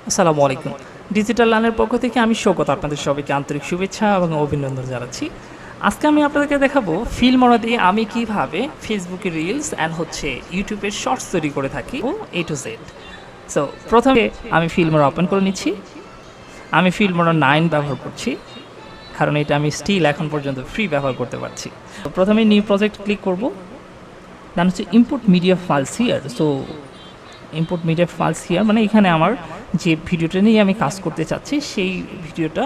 আসসালামু আলাইকুম। ডিজিটাল লার্নের পক্ষ থেকে আমি শওকত আপনাদের সবাইকে আন্তরিক শুভেচ্ছা এবং অভিনন্দন জানাচ্ছি। আজকে আমি আপনাদেরকে দেখাবো ফিল্মোরা দিয়ে আমি কিভাবে ফেসবুকে রিলস অ্যান্ড ইউটিউবের শর্টস তৈরি করে থাকি A to Z। সো প্রথমে আমি ফিল্মোরা ওপেন করে নিচ্ছি। আমি ফিল্মোরা 9 ব্যবহার করছি, কারণ এটা আমি স্টিল এখন পর্যন্ত ফ্রি ব্যবহার করতে পারছি। তো প্রথমে নিউ প্রজেক্ট ক্লিক করব, then import media files here. So import media files here মানে এখানে আমার যে ভিডিওটা নিয়ে আমি কাজ করতে চাচ্ছি সেই ভিডিওটা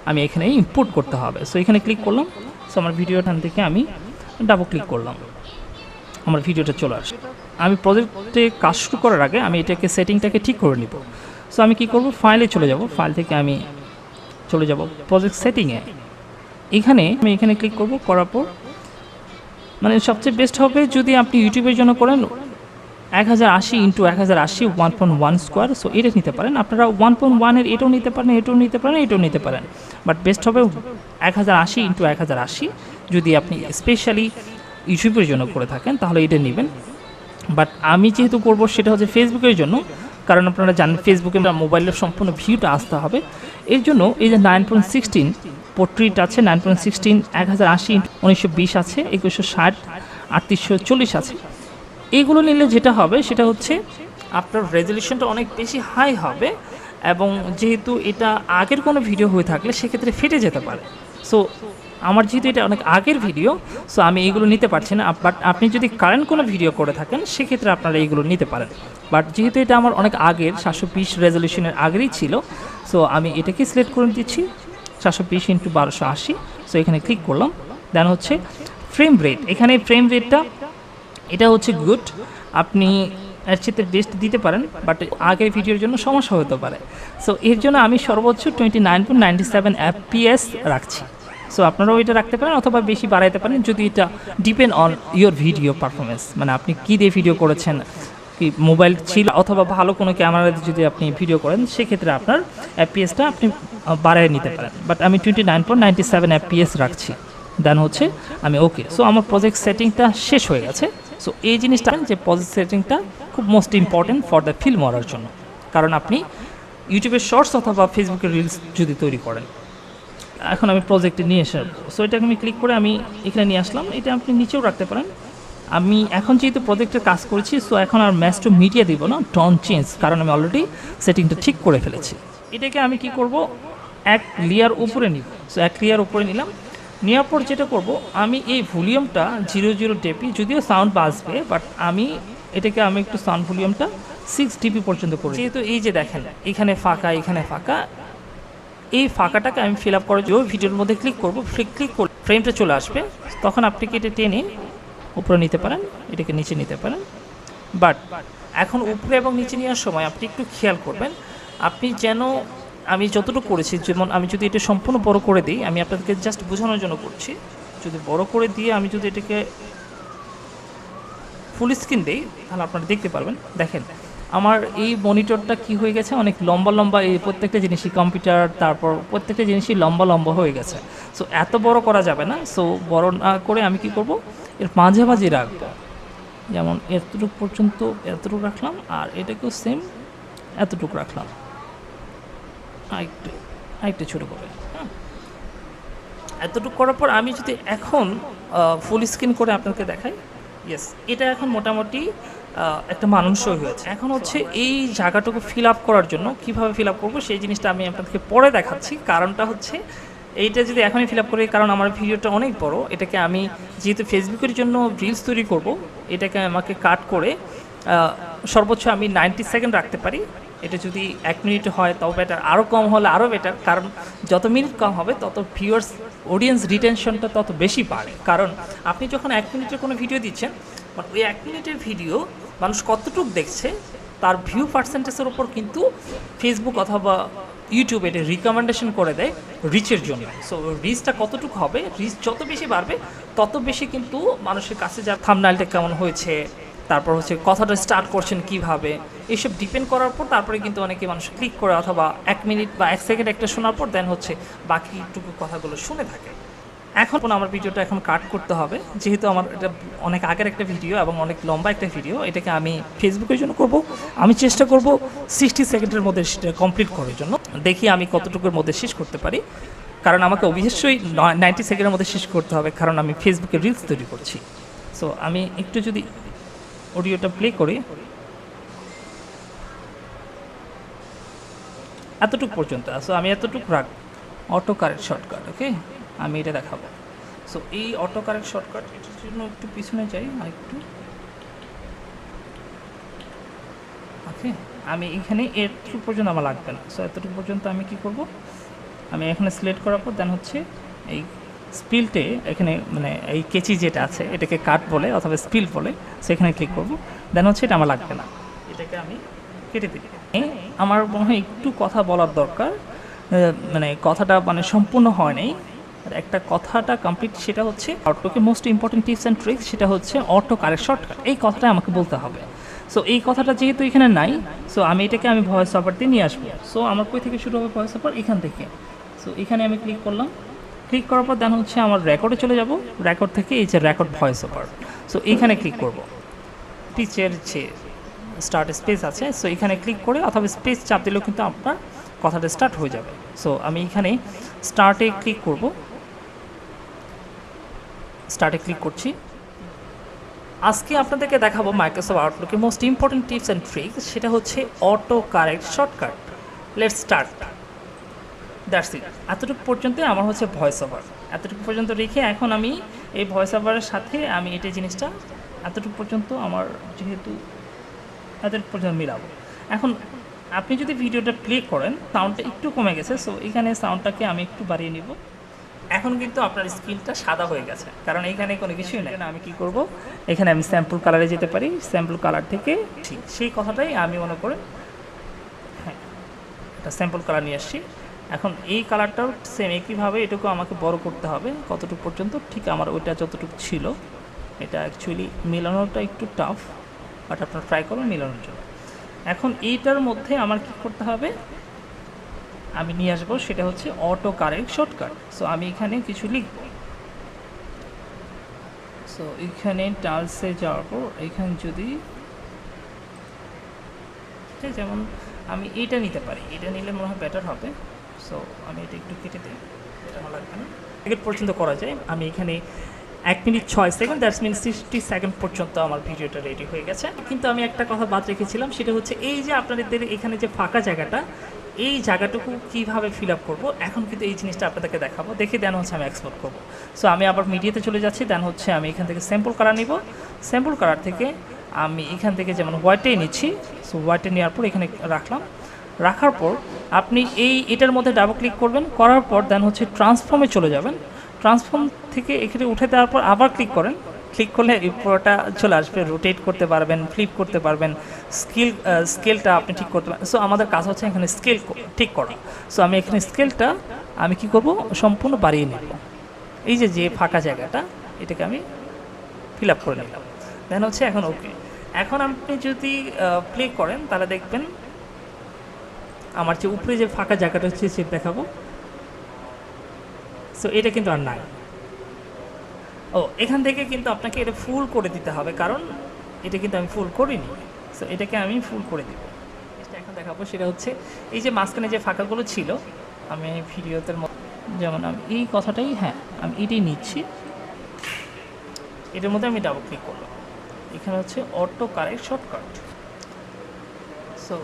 আমি এখানে ইম্পোর্ট করতে হবে। সো এখানে ক্লিক করলাম। সো আমার ভিডিওখান থেকে আমি ডাবল ক্লিক করলাম, আমার ভিডিওটা চলে আসে। আমি প্রজেক্টে কাজ শুরু করার আগে আমি এটাকে সেটিংটাকে ঠিক করে নিব। সো আমি কি করব, ফাইলে চলে যাব, ফাইল থেকে আমি চলে যাব প্রজেক্ট সেটিংয়ে। আমি এখানে ক্লিক করব, করার পর মানে সবচেয়ে বেস্ট হবে যদি আপনি ইউটিউবের জন্য করেন 1080 ইন্টু 1080 1.1 স্কোয়ার। সো এটা নিতে পারেন আপনারা, 1.1 এটাও নিতে পারেন, এটাও নিতে পারেন, এটাও নিতে পারেন, বাট বেস্ট হবে 1080 ইন্টু 1080 যদি আপনি স্পেশালি ইউটিউবের জন্য করে থাকেন তাহলে এটা নেবেন। বাট আমি যেহেতু করব সেটা হচ্ছে ফেসবুকের জন্য, কারণ আপনারা জানেন ফেসবুকে মোবাইলের সম্পূর্ণ ভিউটা আসতে হবে। এর জন্য এই যে 9.16 পোর্ট্রেট আছে, 9.16 1080 1920 আছে, 2160 3840 আছে। এইগুলো নিলে যেটা হবে সেটা হচ্ছে আপনার রেজলিউশনটা অনেক বেশি হাই হবে, এবং যেহেতু এটা আগের কোনো ভিডিও হয়ে থাকলে সেক্ষেত্রে ফেটে যেতে পারে। সো আমার যেহেতু এটা অনেক আগের ভিডিও, সো আমি এইগুলো নিতে পারছি না। বাট আপনি যদি কারেন্ট কোনো ভিডিও করে থাকেন সেক্ষেত্রে আপনারা এইগুলো নিতে পারেন। বাট যেহেতু এটা আমার অনেক আগের 720 রেজলিউশনের আগেরই ছিল, সো আমি এটাকে সিলেক্ট করে দিচ্ছি 720 ইন্টু 1280। সো এখানে ক্লিক করলাম, দেন ফ্রেম রেট। এখানে ফ্রেম রেটটা এটা হচ্ছে গুড, আপনি এর চেয়ে বেস্ট দিতে পারেন, বাট আগের ভিডিওর জন্য সমস্যা হতে পারে। সো এর জন্য আমি সর্বোচ্চ 29.97 FPS রাখছি। সো আপনারাও এটা রাখতে পারেন অথবা বেশি বাড়াইতে পারেন, যদি এটা depend on your video performance, মানে আপনি কী দিয়ে ভিডিও করেছেন, কি মোবাইল ছিল অথবা ভালো কোনো ক্যামেরাতে যদি আপনি ভিডিও করেন সেক্ষেত্রে আপনার FPSটা আপনি বাড়ায় নিতে পারেন। বাট আমি 29.97 FPS রাখছি, দেন আমি ওকে। সো আমার প্রজেক্ট সেটিংটা শেষ হয়ে গেছে। সো এই জিনিসটা যে প্রজেক্ট সেটিংটা খুব মোস্ট ইম্পর্টেন্ট ফর দ্য ফিল্মোরার জন্য, কারণ আপনি ইউটিউবের শর্টস অথবা ফেসবুকের রিলস যদি তৈরি করেন। এখন আমি প্রজেক্টে নিয়ে এসে, সো এটাকে আমি ক্লিক করে আমি এখানে নিয়ে আসলাম। এটা আপনি নিচেও রাখতে পারেন। আমি এখন যেহেতু প্রজেক্টের কাজ করেছি, সো এখন আর ম্যাচ টু মিডিয়া দিব না, টন চেঞ্জ, কারণ আমি অলরেডি সেটিংটা ঠিক করে ফেলেছি। এটাকে আমি কি করব, এক লেয়ার উপরে নিব। সো এক লেয়ার উপরে নিলাম, নেওয়ার পর যেটা করব, আমি এই ভলিউমটা 00 dB, যদিও সাউন্ড বাজবে, বাট আমি একটু সাউন্ড ভলিউমটা 6 dB পর্যন্ত করি। যেহেতু এই যে দেখেন এখানে ফাঁকা, এখানে ফাঁকা, এই ফাঁকাটাকে আমি ফিল আপ করার জন্য ভিডিওর মধ্যে ক্লিক করব। ক্লিক করলে ফ্রেমটা চলে আসবে, তখন আপনি কি এটা টেনে উপরে নিতে পারেন, এটাকে নিচে নিতে পারেন। বাট এখন উপরে এবং নিচে নেওয়ার সময় আপনি একটু খেয়াল করবেন, আপনি যেন, আমি যতটুকু করেছি, যেমন আমি যদি এটা সম্পূর্ণ বড় করে দিই, আমি আপনাদেরকে জাস্ট বোঝানোর জন্য করছি, যদি বড় করে দিয়ে আমি যদি এটাকে ফুল স্ক্রিন দিই তাহলে আপনারা দেখতে পারবেন। দেখেন আমার এই মনিটরটা কি হয়ে গেছে, অনেক লম্বা লম্বা, এই প্রত্যেকটা জিনিসই কম্পিউটার, তারপর প্রত্যেকটা জিনিসই লম্বা লম্বা হয়ে গেছে। সো এত বড় করা যাবে না। সো বড় না করে আমি কি করব, এর মাঝামাঝি রাখবো, যেমন এতটুকু পর্যন্ত এতটুকু রাখলাম, আর এটাকেও সেম এতটুকু রাখলাম, আরেকটু ছোটো করে। হ্যাঁ, এতটুকু করার পর আমি যদি এখন ফুল স্ক্রিন করে আপনাকে দেখাই, ইয়েস, এটা এখন মোটামুটি একটা মানুষই হয়েছে। এখন এই জায়গাটুকু ফিল আপ করার জন্য কীভাবে ফিল আপ করবো সেই জিনিসটা আমি আপনাদেরকে পরে দেখাচ্ছি। কারণটা এইটা যদি এখনই ফিল আপ করি, কারণ আমার ভিডিওটা অনেক বড়, এটাকে আমি যেহেতু ফেসবুকের জন্য রিলস তৈরি করব, এটাকে আমাকে কাট করে সর্বোচ্চ আমি 90 সেকেন্ড রাখতে পারি। এটা যদি 1 মিনিট হয় তাও বেটার, আরও কম হলে আরও বেটার, কারণ যত মিনিট কম হবে তত ভিউয়ার্স অডিয়েন্স রিটেনশনটা তত বেশি বাড়ে। কারণ আপনি যখন 1 মিনিটের কোনো ভিডিও দিচ্ছেন, বাট ওই 1 মিনিটের ভিডিও মানুষ কতটুকু দেখছে তার ভিউ পার্সেন্টেজের ওপর কিন্তু ফেসবুক অথবা ইউটিউব এটা রিকমেন্ডেশন করে দেয় রিচের জন্য। সো রিচটা কতটুকু হবে, রিচ যত বেশি বাড়বে তত বেশি কিন্তু মানুষের কাছে যার থাম্বনেইলটা কেমন হয়েছে, তারপর কথাটা স্টার্ট করছেন কিভাবে, এইসব ডিপেন্ড করার পর তারপরে কিন্তু অনেকে মানুষ ক্লিক করে অথবা 1 মিনিট বা 1 সেকেন্ড একটা শোনার পর দেন বাকিটুকু কথাগুলো শুনে থাকে। এখন আমার ভিডিওটা এখন কাট করতে হবে, যেহেতু আমার এটা অনেক আগের একটা ভিডিও এবং অনেক লম্বা একটা ভিডিও। এটাকে আমি ফেসবুকের জন্য করব। আমি চেষ্টা করব 60 সেকেন্ডের মধ্যে সেটা কমপ্লিট করার জন্য। দেখি আমি কতটুকুর মধ্যে শেষ করতে পারি, কারণ আমাকে অবশ্যই 90 সেকেন্ডের মধ্যে শেষ করতে হবে, কারণ আমি ফেসবুকে রিলস তৈরি করছি। সো আমি একটু যদি অডিওটা প্লে করি, এতটুকু পর্যন্ত। সো আমি এতটুকু রাখ, অটো কারেক্ট শর্টকাট, ওকে, আমি এটা দেখাবো। সো এই অটো কারেক্ট শর্টকাট, এটার জন্য একটু পিছনে যাই আর একটু, ওকে। আমি এখানে এতটুকু পর্যন্ত আমার লাগবে না। সো এতটুকু পর্যন্ত আমি কি করব, আমি এখানে সিলেক্ট করার পর দেন হচ্ছে এই স্পিলটে, এখানে মানে এই কেচি যেটা আছে এটাকে কাট বলে অথবা স্পিল বলে, সেখানে ক্লিক করব। দেন হচ্ছে এটা আমার লাগবে না, এটাকে আমি কেটে দিই। আমার মনে হয় একটু কথা বলার দরকার, মানে কথাটা মানে সম্পূর্ণ হয় নাই, একটা কথাটা কমপ্লিট। সেটা হচ্ছে আউটলুকে most important tips and tricks, সেটা হচ্ছে অটো কারেক্ট শর্টকাট। এই কথাটা আমাকে বলতে হবে। সো এই কথাটা যেহেতু এখানে নাই, সো আমি এটাকে আমি ভয়েস ওভার দিয়ে নিয়ে আসবো। সো আমার কই থেকে শুরু হবে ভয়েস ওভার, এখান থেকে। সো এখানে আমি ক্লিক করলাম, ক্লিক করার পর দেন হচ্ছে আমার রেকর্ডে চলে যাব। রেকর্ড থেকে এই যে রেকর্ড ভয়েস ওভার, সো এইখানে ক্লিক করব। পিচের যে স্টার্ট স্পেস আছে, সো এখানে ক্লিক করে অথবা স্পেস চাপ দিলেও কিন্তু আপনার কথাটা স্টার্ট হয়ে যাবে। সো আমি এখানে স্টার্টে ক্লিক করব, স্টার্টে ক্লিক করছি। আজকে আপনাদেরকে দেখাবো মাইক্রোসফট আউটলুকের most important tips and tricks, সেটা হচ্ছে auto correct shortcut. Let's start. That's it. এতটুকু পর্যন্ত আমার হচ্ছে ভয়েস ওভার। এতটুকু পর্যন্ত রেখে এখন আমি এই ভয়েস ওভারের সাথে আমি এটা জিনিসটা এতটুকু পর্যন্ত আমার যেহেতু এতটুকু পর্যন্ত মিলাবো। এখন আপনি যদি ভিডিওটা প্লে করেন, সাউন্ডটা একটু কমে গেছে, সো এখানে সাউন্ডটাকে আমি একটু বাড়িয়ে নিব। এখন কিন্তু আপনার স্ক্রিনটা সাদা হয়ে গেছে, কারণ এখানে কোনো কিছুই নেই। আমি কি করব, এখানে আমি স্যাম্পল কালারে যেতে পারি। স্যাম্পল কালার থেকে ঠিক সেই কথাটাই আমি মনে করি, হ্যাঁ, এটা স্যাম্পল কালার নিয়ে আসছি। এখন এই কালারটাও সেম একইভাবে এটুকু আমাকে বড় করতে হবে কতটুকু পর্যন্ত, ঠিক আমার ওইটা যতটুকু ছিল। এটা অ্যাকচুয়ালি মেলানোটা একটু টাফ, বাট আপনার ট্রাই করুন মেলানোর জন্য। এখন এইটার মধ্যে আমার কি করতে হবে, আমি নিয়ে আসবো, সেটা হচ্ছে অটো কারেক্ট শর্টকাট। সো আমি এখানে কিছু লিখব। সো এখানে টালসে যাওয়ার পর এখানে যদি যেমন আমি এইটা নিতে পারি, এটা নিলে মনে হয় বেটার হবে। সো আমি এটা একটু কেটে দিই, এটা আমার লাগবে না। সেকেন্ড পর্যন্ত করা যায়। আমি এখানে 1 minute 6 second, that's mean 60 second পর্যন্ত আমার ভিডিওটা রেডি হয়ে গেছে। কিন্তু আমি একটা কথা বাদ রেখেছিলাম, সেটা হচ্ছে এই যে আপনাদের এখানে যে ফাঁকা জায়গাটা, এই জায়গাটুকু কীভাবে ফিল আপ করবো, এখন কিন্তু এই জিনিসটা আপনাদেরকে দেখাবো। দেখে দেন হচ্ছে আমি এক্সপোর্ট করবো। সো আমি আবার মিডিয়াতে চলে যাচ্ছি। দেন হচ্ছে আমি এখান থেকে স্যাম্পল কালার নিব। স্যাম্পল কালার থেকে আমি এখান থেকে যেমন হোয়াইটে নিচ্ছি, সো হোয়াইটে নেওয়ার পর এখানে রাখলাম। রাখার পর আপনি এটার মধ্যে ডাবল ক্লিক করবেন, করার পর দেন হচ্ছে ট্রান্সফর্মে চলে যাবেন। ট্রান্সফর্ম থেকে এখানে উঠে দেওয়ার পর আবার ক্লিক করেন। ক্লিক করলে এই পুরোটা চলে আসবে। রোটেট করতে পারবেন, ফ্লিপ করতে পারবেন, স্কেলটা আপনি ঠিক করতে পারবেন। সো আমাদের কাজ হচ্ছে এখানে স্কেল ঠিক করা। সো আমি এখানে স্কেলটা আমি কি করব, সম্পূর্ণ বাড়িয়ে নেব। এই যে ফাঁকা জায়গাটা, এটাকে আমি ফিল আপ করে নিলাম। দেন হচ্ছে এখন ওকে। এখন আপনি যদি প্লে করেন তাহলে দেখবেন আমার যে উপরে যে ফাঁকা জায়গাটা হচ্ছে সেটা দেখাবো। সো এটা কিন্তু আর নাই। এখান থেকে কিন্তু আপনাকে এটা ফুল করে দিতে হবে, কারণ এটা কিন্তু আমি ফুল করিনি। সো এটাকে আমি ফুল করে দিব। এখন দেখাবো সেটা হচ্ছে এই যে মাঝখানে যে ফাঁকাগুলো ছিল, আমি ভিডিওতে যেমন আমি এই কথাটাই, হ্যাঁ আমি এটাই নিচ্ছি। এটার মধ্যে আমি ডাবল ক্লিক করলাম। এখানে হচ্ছে অটো কারেক্ট শর্টকাট। সো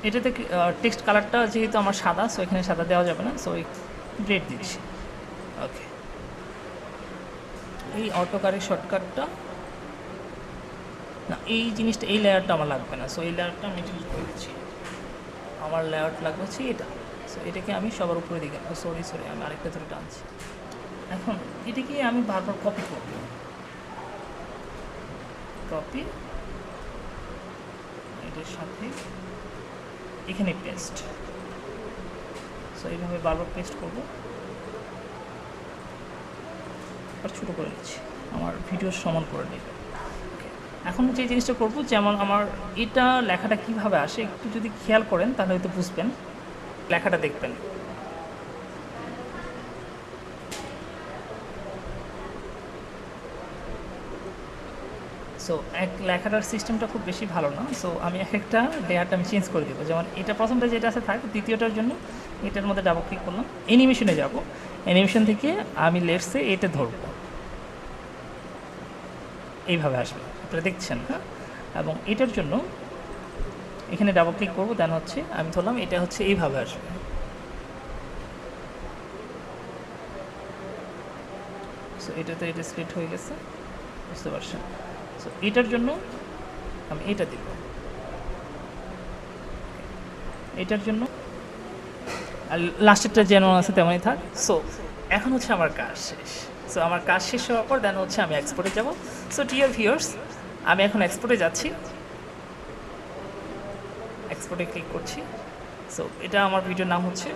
এটাতে টেক্সট কালারটা যেহেতু আমার সাদা, সো এখানে সাদা দেওয়া যাবে না। সো রেড দিচ্ছি, ওকে। এই অটো কারেক্ট শর্টকাটটা না, এই জিনিসটা, এই লেয়ারটা আমার লাগবে না। সো এই লেয়ারটা আমি ডিলিট করে দিচ্ছি। আমার লেয়ার লাগবে হচ্ছে এটা। সো এটাকে আমি সবার উপরে দিকে, সরি আমি আরেকটা ধরে টানছি। এখন এটাকে আমি বারবার কপি করব, কপি, এটার সাথে এখানে পেস্ট। সো এইভাবে বারবার পেস্ট করব, আর ছোটো করে নিচ্ছি, আমার ভিডিওর সমান করে নেবে। এখন যে জিনিসটা করব, যেমন আমার এটা লেখাটা কিভাবে আসে একটু যদি খেয়াল করেন তাহলে হয়তো বুঝবেন, লেখাটা দেখবেন। সো লেখাটার সিস্টেমটা খুব বেশি ভালো না, সো আমি এক একটা লেয়ারটা আমি চেঞ্জ করে দেবো। যেমন এটা প্রথমটা যেটা আছে থাক, দ্বিতীয়টার জন্য এটার মধ্যে ডাবল ক্লিক করলাম, অ্যানিমেশনে যাব, অ্যানিমেশন থেকে আমি লেটসে এটা ধরবো, এইভাবে আসবে, আপনারা দেখছেন। হ্যাঁ, এবং এটার জন্য এখানে ডাবল ক্লিক করবো, দেন হচ্ছে আমি ধরলাম এটা হচ্ছে এইভাবে আসবে। সো এটাতে এটা সিলেক্ট হয়ে গেছে, বুঝতে পারছেন। সো এটার জন্য আমি এটা দিব, এটার জন্য আর লাস্টেরটা যেমন আছে তেমনই থাক। সো এখন হচ্ছে আমার কাজ শেষ। সো আমার কাজ শেষ হওয়ার পর দেন হচ্ছে আমি এক্সপোর্টে যাব। সো ডিয়ার ভিউয়ার্স, আমি এখন এক্সপোর্টে যাচ্ছি, এক্সপোর্টে ক্লিক করছি। সো এটা আমার ভিডিওর নাম হচ্ছে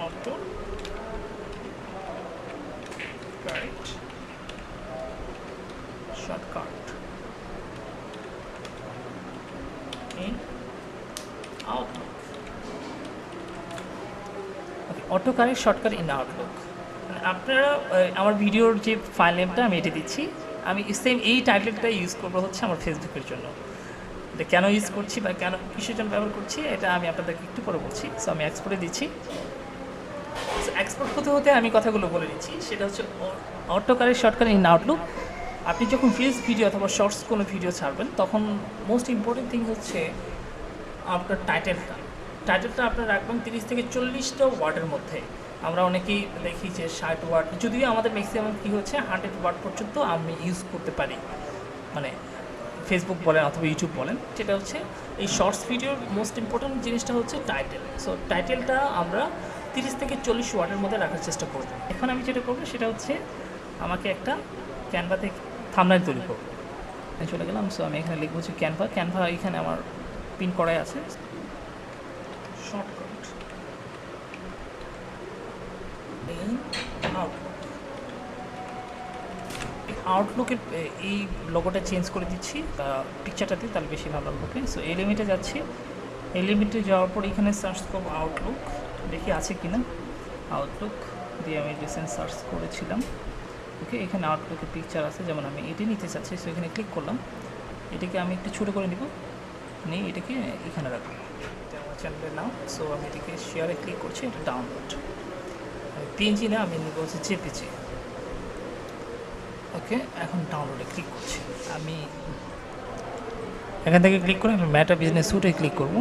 auto correct shortcut in Outlook. Auto correct shortcut in Outlook, আপনারা আমার ভিডিওর যে ফাইল নেমটা আমি এটা দিচ্ছি, আমি সেম এই টাইটেলটা ইউজ করবো হচ্ছে আমার ফেসবুকের জন্য। এটা কেন ইউজ করছি বা কেন কিসের জন্য ব্যবহার করছি এটা আমি আপনাদেরকে একটু পরে বলছি। সো আমি এক্সপোর্টে দিচ্ছি। এক্সপোর্ট হতে হতে আমি কথাগুলো বলে দিচ্ছি, সেটা হচ্ছে auto correct shortcut in Outlook. আপনি যখন রিলস ভিডিও অথবা শর্টস কোনো ভিডিও ছাড়বেন, তখন মোস্ট ইম্পর্টেন্ট থিং হচ্ছে আপনার টাইটেলটা আপনার রাখবেন 30 থেকে 40টা ওয়ার্ডের মধ্যে। আমরা অনেকেই দেখি যে 60 ওয়ার্ড, যদিও আমাদের ম্যাক্সিমাম কী হচ্ছে 100 ওয়ার্ড পর্যন্ত আমি ইউজ করতে পারি, মানে ফেসবুক বলেন অথবা ইউটিউব বলেন। সেটা হচ্ছে এই শর্টস ভিডিওর মোস্ট ইম্পর্ট্যান্ট জিনিসটা হচ্ছে টাইটেল। সো টাইটেলটা আমরা 30 থেকে 40 ওয়ার্ডের মধ্যে রাখার চেষ্টা করব। এখন আমি যেটা করবো সেটা হচ্ছে আমাকে একটা ক্যানভা থেকে থাম্বনেইল তৈরি করবো। চলে গেলাম। সো আমি এখানে লিখবো হচ্ছে ক্যানভা এখানে আমার পিন করাই আছে। শর্টকাট আউটলুকের এই লোগোটা চেঞ্জ করে দিচ্ছি, পিকচারটাতে তাহলে বেশি ভালো লাগবে। সো এই লিমিটে যাচ্ছি, এই লিমিটে যাওয়ার পর এখানে সার্চ করবো আউটলুক, দেখি আছে কি না। আউটলুক দিয়ে আমি রিসেন্ট সার্চ করেছিলাম। ওকে, এখানে আউটলুকের পিকচার আছে, যেমন আমি এটি নিতে চাচ্ছি। সো এখানে ক্লিক করলাম, এটাকে আমি একটু ছোটো করে নিব, নিয়ে এটাকে এখানে রাখবো, এটা আমার চ্যানেলের নাম। সো আমি এটাকে শেয়ারে ক্লিক করছি, এটা ডাউনলোড পিএনজি না, আমি নিব হচ্ছে জেপিজি। ওকে, এখন ডাউনলোডে ক্লিক করছি। আমি এখান থেকে ক্লিক করে আমি মেটা বিজনেস স্যুটে ক্লিক করব।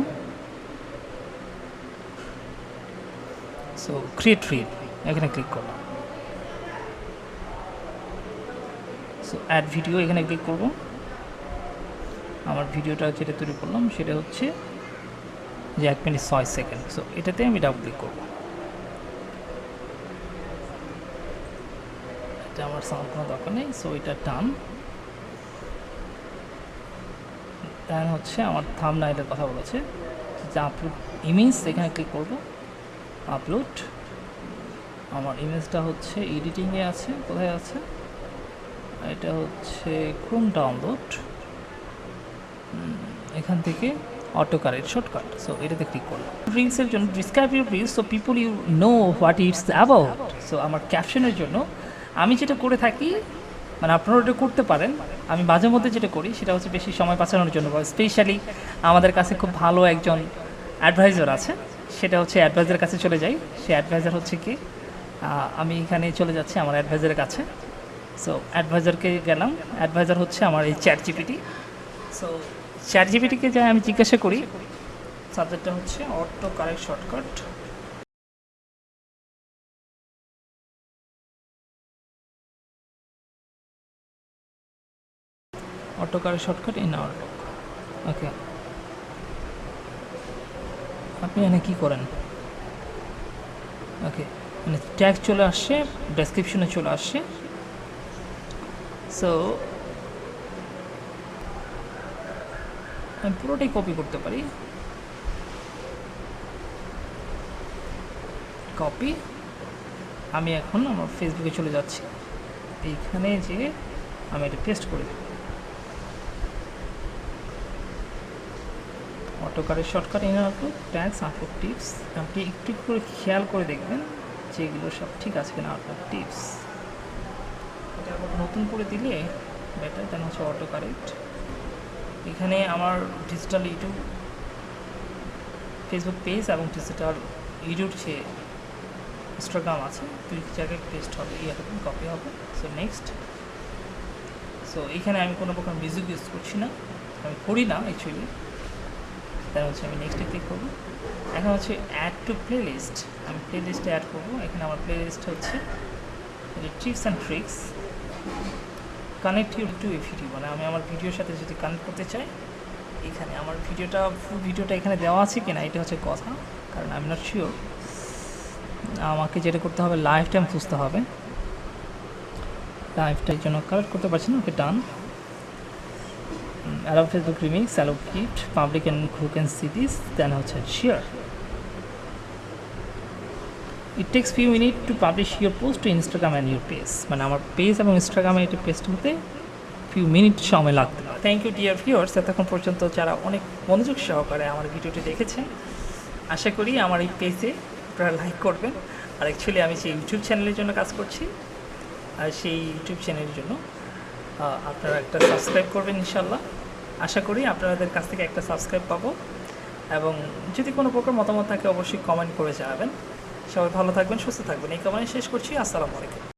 সো ক্রিয়েট রিল এখানে ক্লিক করলাম। সো অ্যাড ভিডিও এখানে ক্লিক করব। আমার ভিডিওটা যেটা তৈরি করলাম সেটা হচ্ছে যে 1 মিনিট 6 সেকেন্ড। সো এটাতে আমি ডাবল ক্লিক করব। এটা আমার সাউন্ড কোনো দরকার নেই। সো এটা টান, দেন হচ্ছে আমার থাম্বনেইলের কথা বলেছে যে আপলোড ইমেজ, এখানে ক্লিক করব। আপলোড, আমার ইমেজটা হচ্ছে এডিটিংয়ে আছে, কোথায় আছে, এটা হচ্ছে ক্রোম ডাউনলোড, এখান থেকে অটো কারেক্ট শর্টকাট। সো এটাতে ক্লিক করলাম। রিলসের জন্য describe your reels so people you know what it's about. So আমার ক্যাপশনের জন্য আমি যেটা করে থাকি, মানে আপনারা ওটা করতে পারেন, আমি মাঝে মধ্যে যেটা করি সেটা হচ্ছে বেশি সময় বাঁচানোর জন্য, স্পেশালি আমাদের কাছে খুব ভালো একজন অ্যাডভাইজার আছে, সেটা হচ্ছে অ্যাডভাইজারের কাছে চলে যাই। সে অ্যাডভাইজার হচ্ছে কি, আমি এখানে চলে যাচ্ছি আমার অ্যাডভাইজারের কাছে। সো অ্যাডভাইজারকে গেলাম, অ্যাডভাইজার হচ্ছে আমার এই চ্যাট জিপিটি। সো চ্যাট জিপিটিকে যাই আমি জিজ্ঞাসা করি, সাবজেক্টটা হচ্ছে auto correct shortcut. Auto correct shortcut in Outlook. Okay, আপনি এখানে কী করেন? ওকে, মানে ট্যাগ চলে আসছে, ডেসক্রিপশনে চলে আসছে। সো আমি পুরোটাই কপি করতে পারি, কপি। আমি এখন আমার ফেসবুকে চলে যাচ্ছি, এইখানে যে আমি এটা পেস্ট করে দেব। Auto correct shortcut in Outlook, tags, Outlook tips. আপনি একটু করে খেয়াল করে দেখবেন যে এগুলো সব ঠিক আছে কিনা। আউটলুক টিপস, এটা আবার নতুন করে দিলে বেটার, দেন হচ্ছে অটো কারেক্ট। এখানে আমার ডিজিটাল ইউটিউব ফেসবুক পেজ এবং ডিজিটাল ইউটিউব যে ইনস্টাগ্রাম আছে, দুই জায়গায় পেস্ট হবে, এরকম কপি হবে। So next. সো এখানে আমি কোনো প্রকার মিউজিক ইউজ করছি না, আমি করি না অ্যাকচুয়ালি। তাই হচ্ছে আমি নেক্সটে ক্লিক করবো। এখন হচ্ছে অ্যাড টু প্লে লিস্ট, আমি প্লে লিস্টে অ্যাড করবো। এখানে আমার প্লে লিস্ট হচ্ছে tips and tricks connect you to a video, মানে আমি আমার ভিডিওর সাথে যদি কানেক্ট করতে চাই, এখানে আমার ভিডিওটা ফুল ভিডিওটা এখানে দেওয়া আছে কিনা এটা হচ্ছে কথা, কারণ আমি নট শিওর। আমাকে যেটা করতে হবে, লাইফ টাইম খুঁজতে হবে। লাইফটার জন্য কালেক্ট করতে পারছি না, okay done. Allow Facebook remix, allow gift, public and who can see this, then হচ্ছে share. It takes few minute to publish your post to Instagram and your page, মানে আমার page এবং ইনস্টাগ্রামে এটা পেস্ট হতে ফিউ মিনিট সময় লাগতে পারে। থ্যাংক ইউ ডিয়ার ভিউয়ার্স, এতক্ষণ পর্যন্ত যারা অনেক মনোযোগ সহকারে আমার ভিডিওটি দেখেছেন। আশা করি আমার এই পেজে আপনারা লাইক করবেন। আর অ্যাকচুয়ালি আমি সেই ইউটিউব চ্যানেলের জন্য কাজ করছি, আর সেই ইউটিউব চ্যানেলের জন্য আপনারা একটা সাবস্ক্রাইব করবেন ইনশাল্লাহ। আশা করি আপনাদের কাছ থেকে একটা সাবস্ক্রাইব পাবো, এবং যদি কোনো প্রকার মতামত থাকে অবশ্যই কমেন্ট করে জানাবেন। সবাই ভালো থাকবেন, সুস্থ থাকবেন, এই কামনায় শেষ করছি। আসসালামু আলাইকুম।